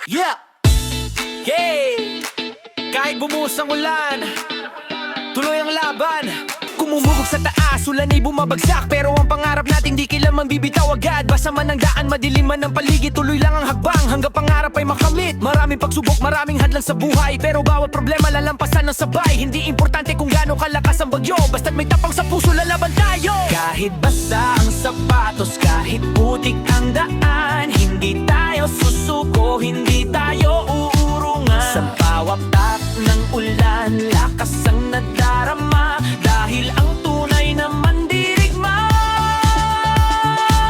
Yeah! Yay! Kahit bumuhos ang ulan, tuloy ang laban. Kumumugog sa taas, ulan ay bumabagsak, pero ang pangarap natin di kailanman bibitaw agad. Basta man ang daan, madilim man ang paligid, tuloy lang ang hagbang hanggang pangarap ay makamit. Maraming pagsubok, maraming hadlang sa buhay, pero bawat problema lalampasan ng sabay. Hindi importante kung gaano kalakas ang bagyo, basta't may tapang sa puso, lalaban tayo. Kahit basa ang sapatos, kahit putik ang daan, hindi tayo susuko, hindi tayo uurungan. Sa bawat tak ng ulan, lakas ang nadarama, dahil ang tunay na mandirigma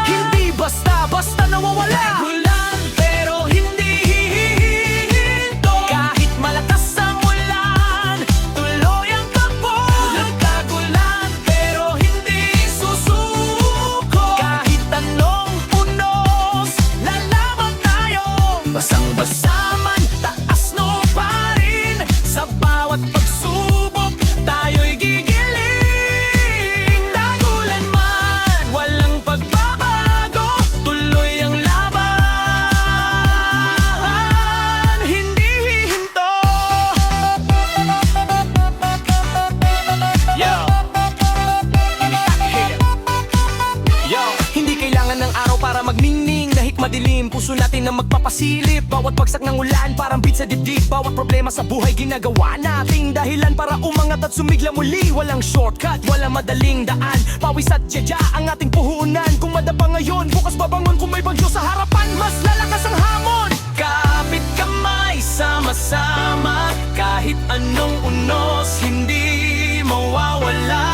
hindi basta-basta nawawala. Ulan pero hindi hihinto, kahit malakas ang ulan, tuloy ang takbo. Nagtagulan pero hindi susuko, kahit anong unos, lalaban tayo. Basang-basa man, taas no pa rin, sa bawat pagsubok tayo'y gigiling. Tagulan man, walang pagbabago, tuloy ang laban, hindi hihinto. Yo, hindi kailangan ng araw para magningning, kahit madilim, puso natin na magpapasilip. Bawat bagsak ng ulan, parang beat sa dibdib. Bawat problema sa buhay, ginagawa nating dahilan para umangat at sumigla muli. Walang shortcut, walang madaling daan, pawis at tiyadya ang ating puhunan. Kung madapa ngayon, bukas babangon. Kung may bagyo sa harapan, mas lalakas ang hamon. Kapit kamay, sama-sama, kahit anong unos, hindi mawawala.